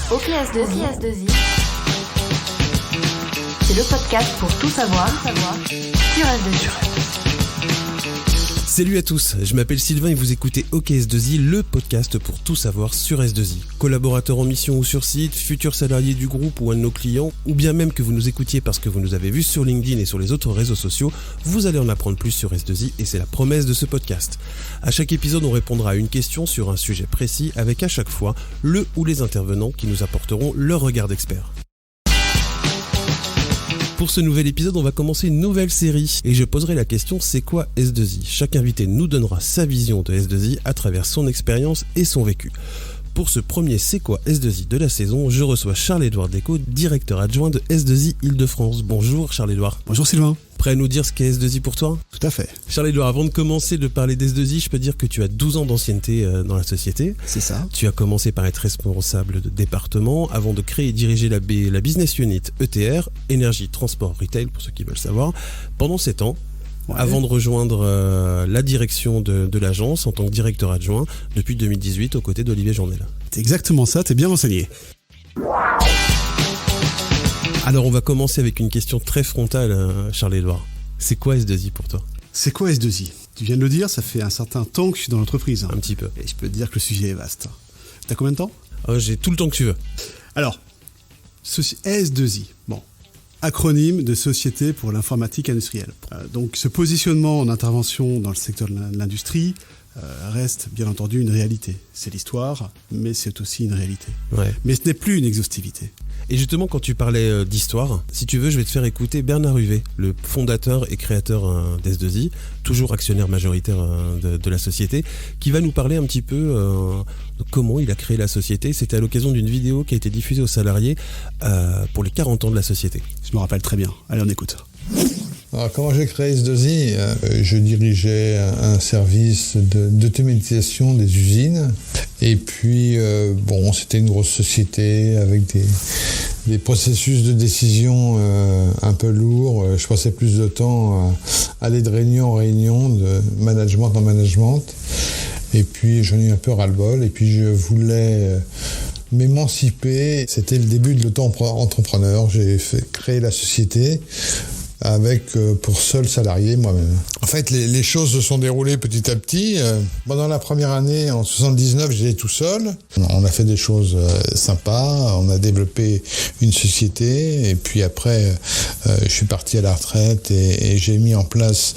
OK S2I. C'est le podcast pour tout savoir sur S2I. Salut à tous, je m'appelle Sylvain et vous écoutez OK S2I, le podcast pour tout savoir sur S2I. Collaborateurs en mission ou sur site, futurs salariés du groupe ou un de nos clients, ou bien même que vous nous écoutiez parce que vous nous avez vus sur LinkedIn et sur les autres réseaux sociaux, vous allez en apprendre plus sur S2I et c'est la promesse de ce podcast. À chaque épisode, on répondra à une question sur un sujet précis avec à chaque fois le ou les intervenants qui nous apporteront leur regard d'expert. Pour ce nouvel épisode, on va commencer une nouvelle série et je poserai la question c'est quoi S2I ? Chaque invité nous donnera sa vision de S2I à travers son expérience et son vécu. Pour ce premier c'est quoi S2I de la saison, je reçois Charles-Édouard Decaux, directeur adjoint de S2I Île-de-France. Bonjour Charles-Édouard. Bonjour Sylvain. Prêt à nous dire ce qu'est S2I pour toi ? Tout à fait. Charles-Édouard, avant de commencer de parler d'S2I, je peux dire que tu as 12 ans d'ancienneté dans la société. C'est ça. Tu as commencé par être responsable de département avant de créer et diriger la business unit ETR, énergie, transport, retail, pour ceux qui veulent savoir, pendant 7 ans. Ouais. Avant de rejoindre la direction de l'agence en tant que directeur adjoint depuis 2018 aux côtés d'Olivier Journel. C'est exactement ça, t'es bien renseigné. Alors on va commencer avec une question très frontale, Charles-Édouard. C'est quoi S2I pour toi ? C'est quoi S2I ? Tu viens de le dire, ça fait un certain temps que je suis dans l'entreprise. Un petit peu. Et je peux te dire que le sujet est vaste. T'as combien de temps ? J'ai tout le temps que tu veux. Alors, S2I, bon, acronyme de Société pour l'informatique industrielle. Donc ce positionnement en intervention dans le secteur de l'industrie reste bien entendu une réalité. C'est l'histoire, mais c'est aussi une réalité. Ouais. Mais ce n'est plus une exhaustivité. Et justement, quand tu parlais d'histoire, si tu veux, je vais te faire écouter Bernard Huvet, le fondateur et créateur d'S2I, toujours actionnaire majoritaire de la société, qui va nous parler un petit peu de comment il a créé la société. C'était à l'occasion d'une vidéo qui a été diffusée aux salariés pour les 40 ans de la société. Je me rappelle très bien. Allez, on écoute. Alors, comment j'ai créé S2I ? Je dirigeais un service d'automatisation des usines. Et puis, c'était une grosse société avec des processus de décision un peu lourds. Je passais plus de temps à aller de réunion en réunion, de management en management. Et puis, j'en ai eu un peu ras-le-bol. Et puis, je voulais m'émanciper. C'était le début de l'auto-entrepreneur. J'ai créé la société avec pour seul salarié moi-même. En fait, les choses se sont déroulées petit à petit. Pendant la première année, en 79, j'étais tout seul. On a fait des choses sympas, on a développé une société, et puis après, je suis parti à la retraite et j'ai mis en place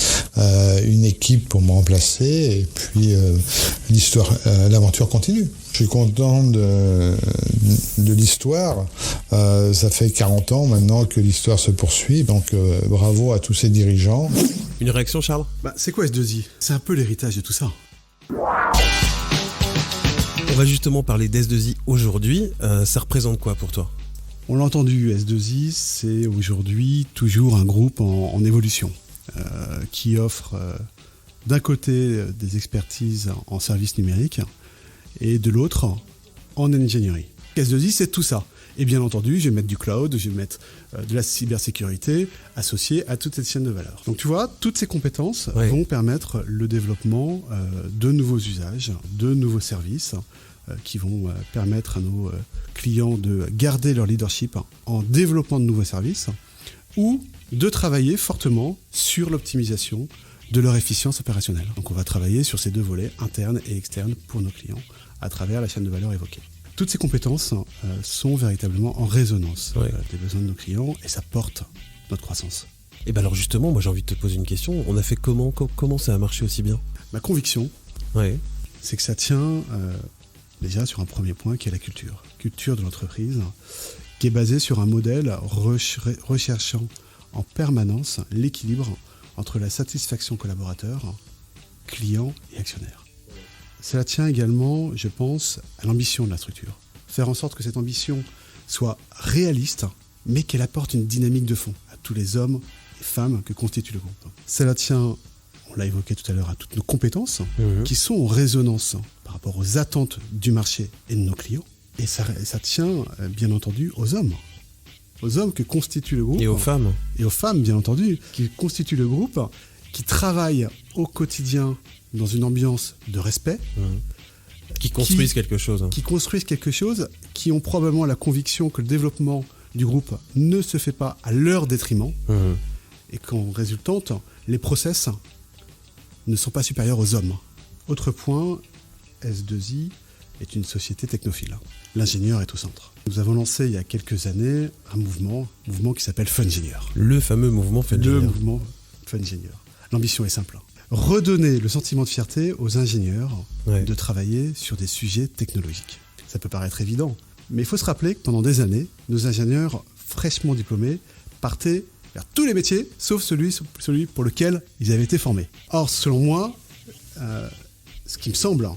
une équipe pour me remplacer, et puis l'aventure continue. Je suis content de l'histoire. Ça fait 40 ans maintenant que l'histoire se poursuit, donc bravo à tous ces dirigeants. Une réaction, Charles ? C'est quoi S2I ? C'est un peu l'héritage de tout ça. On va justement parler d'S2I aujourd'hui. Ça représente quoi pour toi ? On l'a entendu, S2I, c'est aujourd'hui toujours un groupe en évolution qui offre d'un côté des expertises en services numériques et de l'autre en ingénierie. S2I, c'est tout ça. Et bien entendu, je vais mettre du cloud, je vais mettre de la cybersécurité associée à toute cette chaîne de valeur. Donc tu vois, toutes ces compétences vont permettre le développement de nouveaux usages, de nouveaux services qui vont permettre à nos clients de garder leur leadership en développant de nouveaux services ou de travailler fortement sur l'optimisation de leur efficience opérationnelle. Donc on va travailler sur ces deux volets, internes et externes, pour nos clients, à travers la chaîne de valeur évoquée. Toutes ces compétences sont véritablement en résonance des besoins de nos clients et ça porte notre croissance. Et bien alors justement, moi j'ai envie de te poser une question. On a fait comment ça a marché aussi bien ? Ma conviction, c'est que ça tient déjà sur un premier point qui est la culture. Culture de l'entreprise qui est basée sur un modèle recherchant en permanence l'équilibre entre la satisfaction collaborateur, client et actionnaire. Cela tient également, je pense, à l'ambition de la structure. Faire en sorte que cette ambition soit réaliste, mais qu'elle apporte une dynamique de fond à tous les hommes et femmes que constitue le groupe. Cela tient, on l'a évoqué tout à l'heure, à toutes nos compétences qui sont en résonance par rapport aux attentes du marché et de nos clients. Et ça tient, bien entendu, aux hommes que constitue le groupe. Et aux femmes. Et aux femmes, bien entendu, qui constituent le groupe, qui travaillent au quotidien dans une ambiance de respect, Qui construisent quelque chose. Qui construisent quelque chose, qui ont probablement la conviction que le développement du groupe ne se fait pas à leur détriment, et qu'en résultante, les process ne sont pas supérieurs aux hommes. Autre point, S2I est une société technophile. L'ingénieur est au centre. Nous avons lancé il y a quelques années un mouvement qui s'appelle Fungenieur. Le fameux mouvement Fungenieur. Le mouvement Fungenieur. L'ambition est simple. Redonner le sentiment de fierté aux ingénieurs de travailler sur des sujets technologiques. Ça peut paraître évident, mais il faut se rappeler que pendant des années, nos ingénieurs fraîchement diplômés partaient vers tous les métiers, sauf celui pour lequel ils avaient été formés. Or, selon moi, ce qui me semble,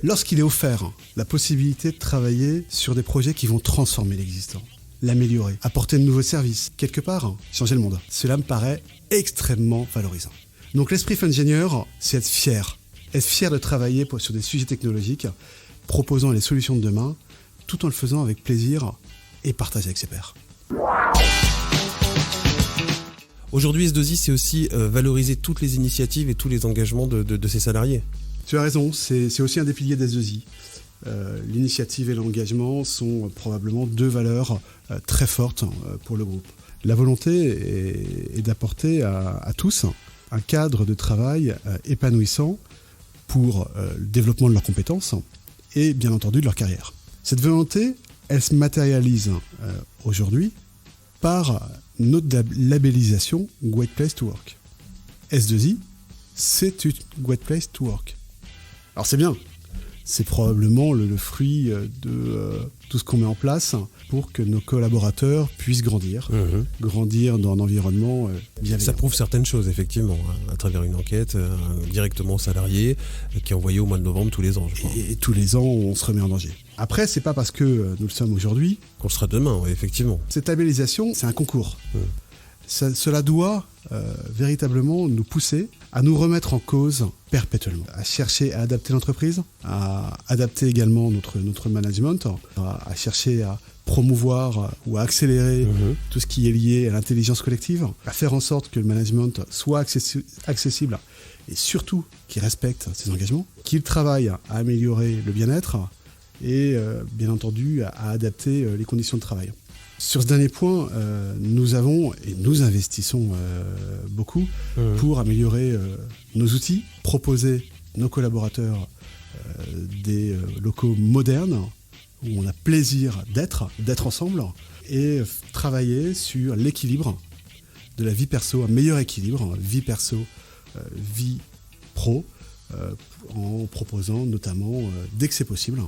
lorsqu'il est offert la possibilité de travailler sur des projets qui vont transformer l'existant, l'améliorer, apporter de nouveaux services, quelque part, changer le monde, cela me paraît extrêmement valorisant. Donc l'esprit Fungenieur, c'est être fier de travailler sur des sujets technologiques, proposant les solutions de demain, tout en le faisant avec plaisir et partager avec ses pairs. Aujourd'hui, S2I, c'est aussi valoriser toutes les initiatives et tous les engagements de ses salariés. Tu as raison, c'est aussi un des piliers d'S2I. L'initiative et l'engagement sont probablement deux valeurs très fortes pour le groupe. La volonté est d'apporter à tous un cadre de travail épanouissant pour le développement de leurs compétences et bien entendu de leur carrière. Cette volonté, elle se matérialise aujourd'hui par notre labellisation Great Place to Work. S2I, c'est une Great Place to Work. Alors c'est bien, c'est probablement le fruit de tout ce qu'on met en place pour que nos collaborateurs puissent grandir dans un environnement bienveillant. Ça prouve certaines choses, effectivement, à travers une enquête directement aux salariés qui est envoyée au mois de novembre tous les ans, je crois. Et tous les ans, on se remet en danger. Après, c'est pas parce que nous le sommes aujourd'hui qu'on le sera demain, ouais, effectivement. Cette labellisation, c'est un concours. Cela doit véritablement nous pousser à nous remettre en cause perpétuellement, à chercher à adapter l'entreprise, à adapter également notre management, à chercher à promouvoir ou à accélérer tout ce qui est lié à l'intelligence collective, à faire en sorte que le management soit accessible et surtout qu'il respecte ses engagements, qu'il travaille à améliorer le bien-être et bien entendu à adapter les conditions de travail. Sur ce dernier point, nous avons et nous investissons beaucoup pour améliorer nos outils, proposer nos collaborateurs des locaux modernes où on a plaisir d'être ensemble et travailler sur l'équilibre de la vie perso, un meilleur équilibre, vie perso, vie pro, en proposant notamment, dès que c'est possible,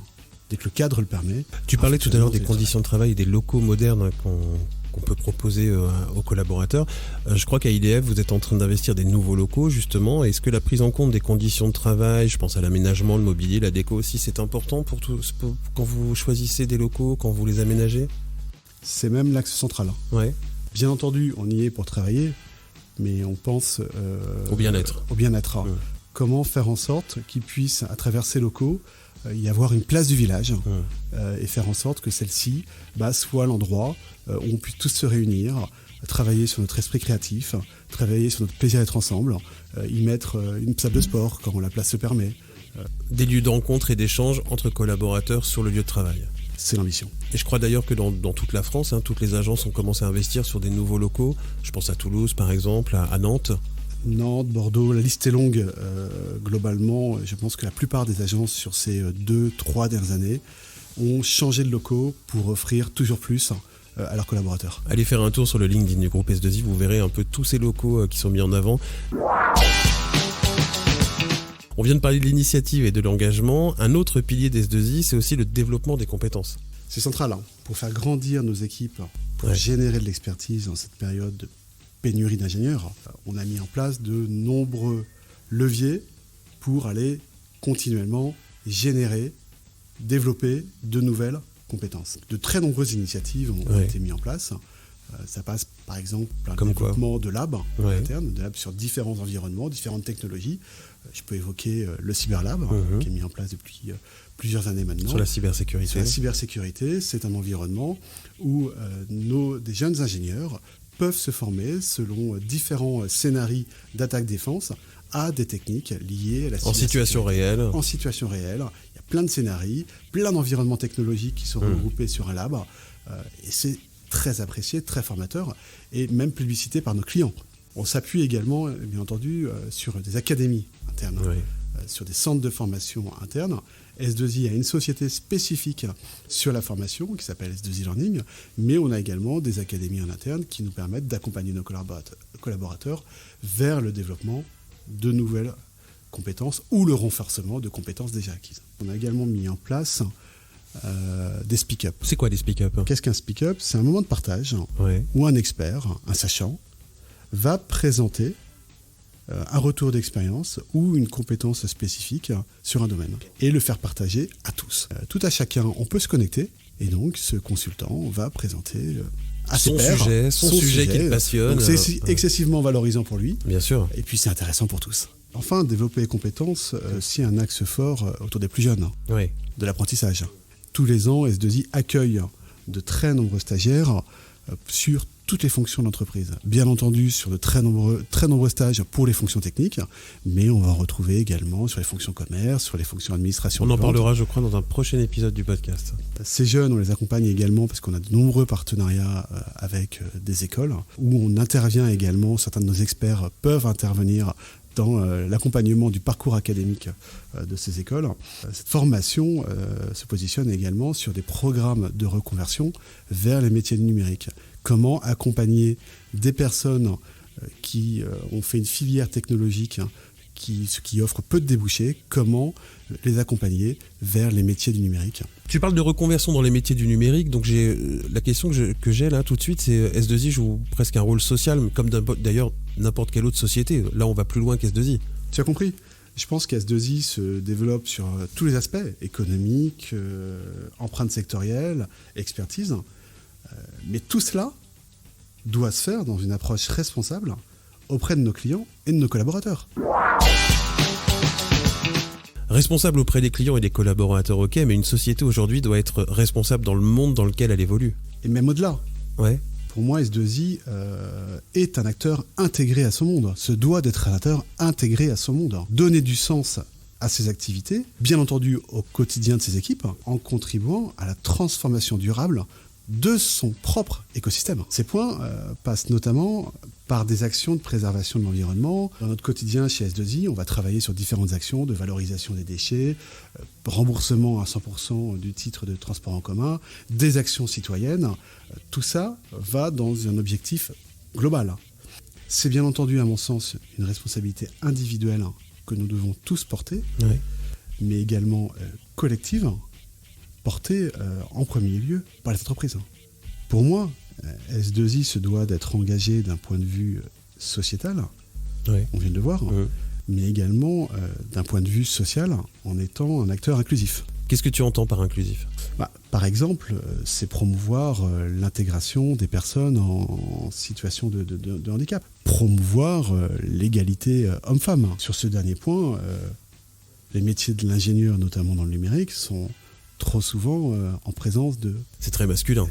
dès que le cadre le permet. Tu parlais tout à l'heure des conditions de travail et des locaux modernes qu'on peut proposer aux collaborateurs. Je crois qu'à IDF, vous êtes en train d'investir des nouveaux locaux, justement. Est-ce que la prise en compte des conditions de travail, je pense à l'aménagement, le mobilier, la déco aussi, c'est important pour quand vous choisissez des locaux, quand vous les aménagez ? C'est même l'axe central. Ouais. Bien entendu, on y est pour travailler, mais on pense au bien-être. Comment faire en sorte qu'ils puissent, à travers ces locaux, y avoir une place du village et faire en sorte que celle-ci soit l'endroit où on puisse tous se réunir, travailler sur notre esprit créatif, travailler sur notre plaisir d'être ensemble, y mettre une salle de sport quand la place se permet. Des lieux de rencontre et d'échange entre collaborateurs sur le lieu de travail. C'est l'ambition. Et je crois d'ailleurs que dans toute la France, toutes les agences ont commencé à investir sur des nouveaux locaux. Je pense à Toulouse par exemple, à Nantes. Nantes, Bordeaux, la liste est longue. Globalement, je pense que la plupart des agences sur ces 2-3 dernières années ont changé de locaux pour offrir toujours plus à leurs collaborateurs. Allez faire un tour sur le LinkedIn du groupe S2I, vous verrez un peu tous ces locaux qui sont mis en avant. On vient de parler de l'initiative et de l'engagement. Un autre pilier d'S2I, c'est aussi le développement des compétences. C'est central pour faire grandir nos équipes, pour générer de l'expertise dans cette période de pénurie d'ingénieurs. On a mis en place de nombreux leviers pour aller continuellement générer, développer de nouvelles compétences. De très nombreuses initiatives ont été mises en place. Ça passe par exemple par le développement de labs internes, de labs sur différents environnements, différentes technologies. Je peux évoquer le Cyberlab qui est mis en place depuis plusieurs années maintenant. Sur la cybersécurité. Sur la cybersécurité, c'est un environnement où des jeunes ingénieurs peuvent se former selon différents scénarios d'attaque-défense à des techniques liées à la cybersécurité. En situation réelle. En situation réelle. Il y a plein de scénarios, plein d'environnements technologiques qui sont regroupés sur un lab. Et c'est très apprécié, très formateur, et même publicité par nos clients. On s'appuie également, bien entendu, sur des académies internes, sur des centres de formation internes. S2I a une société spécifique sur la formation qui s'appelle S2I Learning, mais on a également des académies en interne qui nous permettent d'accompagner nos collaborateurs vers le développement de nouvelles compétences ou le renforcement de compétences déjà acquises. On a également mis en place des speak-up. C'est quoi des speak-up ? Qu'est-ce qu'un speak-up ? C'est un moment de partage où un expert, un sachant, va présenter un retour d'expérience ou une compétence spécifique sur un domaine et le faire partager à tous. Tout à chacun, on peut se connecter et donc ce consultant va présenter à ses pairs son sujet qui le passionne. Donc c'est excessivement valorisant pour lui. Bien sûr. Et puis c'est intéressant pour tous. Enfin, développer les compétences, c'est un axe fort autour des plus jeunes, de l'apprentissage. Tous les ans, S2I accueille de très nombreux stagiaires sur toutes les fonctions d'entreprise. Bien entendu, sur de très nombreux stages pour les fonctions techniques, mais on va en retrouver également sur les fonctions commerce, sur les fonctions administration. On en parlera, je crois, dans un prochain épisode du podcast. Ces jeunes, on les accompagne également parce qu'on a de nombreux partenariats avec des écoles où on intervient également, certains de nos experts peuvent intervenir dans l'accompagnement du parcours académique de ces écoles. Cette formation se positionne également sur des programmes de reconversion vers les métiers du numérique. Comment accompagner des personnes qui ont fait une filière technologique qui offre peu de débouchés, comment les accompagner vers les métiers du numérique. Tu parles de reconversion dans les métiers du numérique, donc la question que j'ai là tout de suite, c'est S2I joue presque un rôle social, comme d'ailleurs n'importe quelle autre société. Là, on va plus loin qu'S2I. Tu as compris ? Je pense qu'S2I se développe sur tous les aspects, économique, empreinte sectorielle, expertise. Mais tout cela doit se faire dans une approche responsable auprès de nos clients et de nos collaborateurs. Responsable auprès des clients et des collaborateurs, ok, mais une société aujourd'hui doit être responsable dans le monde dans lequel elle évolue. Et même au-delà. Pour moi, S2I est un acteur intégré à son monde, se doit d'être un acteur intégré à son monde. Donner du sens à ses activités, bien entendu au quotidien de ses équipes, en contribuant à la transformation durable de son propre écosystème. Ces points passent notamment par des actions de préservation de l'environnement. Dans notre quotidien chez S2I, on va travailler sur différentes actions de valorisation des déchets, remboursement à 100% du titre de transport en commun, des actions citoyennes. Tout ça va dans un objectif global. C'est bien entendu, à mon sens, une responsabilité individuelle que nous devons tous porter, mais également collective, portée en premier lieu par les entreprises. Pour moi, S2I se doit d'être engagé d'un point de vue sociétal, on vient de le voir, mais également d'un point de vue social, en étant un acteur inclusif. Qu'est-ce que tu entends par inclusif ? Par exemple, c'est promouvoir l'intégration des personnes en situation de handicap, promouvoir l'égalité homme-femme. Sur ce dernier point, les métiers de l'ingénieur, notamment dans le numérique, sont trop souvent en présence de... C'est très masculin.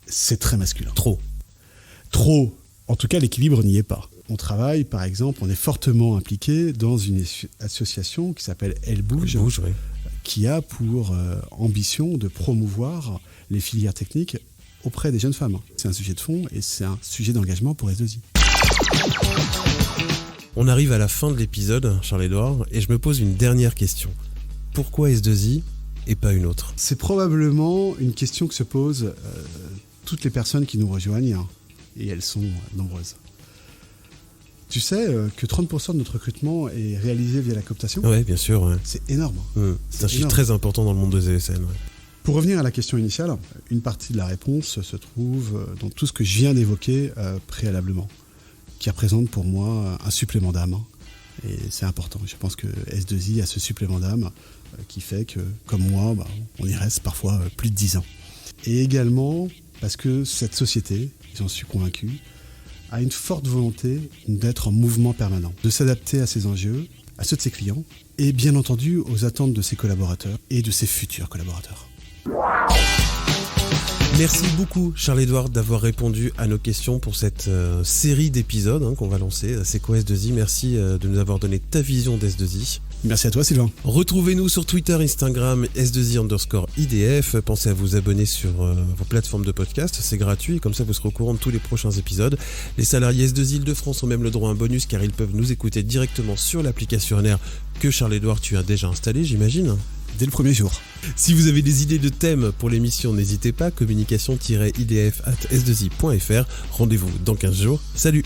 C'est très masculin. Trop. En tout cas, l'équilibre n'y est pas. On travaille, par exemple, on est fortement impliqué dans une association qui s'appelle Elle Bouge, qui a pour ambition de promouvoir les filières techniques auprès des jeunes femmes. C'est un sujet de fond et c'est un sujet d'engagement pour S2I. On arrive à la fin de l'épisode, Charles-Édouard, et je me pose une dernière question. Pourquoi S2I et pas une autre ? C'est probablement une question que se posent toutes les personnes qui nous rejoignent, et elles sont nombreuses. Tu sais que 30% de notre recrutement est réalisé via la cooptation ? Oui, bien sûr. Ouais. C'est énorme. C'est un chiffre très important dans le monde des ESN. Pour revenir à la question initiale, une partie de la réponse se trouve dans tout ce que je viens d'évoquer préalablement, qui représente pour moi un supplément d'âme. Et c'est important. Je pense que S2I a ce supplément d'âme qui fait que, comme moi, on y reste parfois plus de 10 ans. Et également parce que cette société, j'en suis convaincu, a une forte volonté d'être en mouvement permanent, de s'adapter à ses enjeux, à ceux de ses clients, et bien entendu aux attentes de ses collaborateurs et de ses futurs collaborateurs. Merci beaucoup Charles-Édouard d'avoir répondu à nos questions pour cette série d'épisodes qu'on va lancer. C'est quoi S2I ? Merci de nous avoir donné ta vision d'S2I. Merci à toi, Sylvain. Retrouvez-nous sur Twitter, Instagram, S2I_IDF. Pensez à vous abonner sur vos plateformes de podcast, c'est gratuit, comme ça vous serez au courant de tous les prochains épisodes. Les salariés S2I Île-de-France ont même le droit à un bonus car ils peuvent nous écouter directement sur l'application NR que Charles-Édouard tu as déjà installé, j'imagine. Dès le premier jour. Si vous avez des idées de thèmes pour l'émission, n'hésitez pas, communication-idf@s2i.fr. Rendez-vous dans 15 jours. Salut!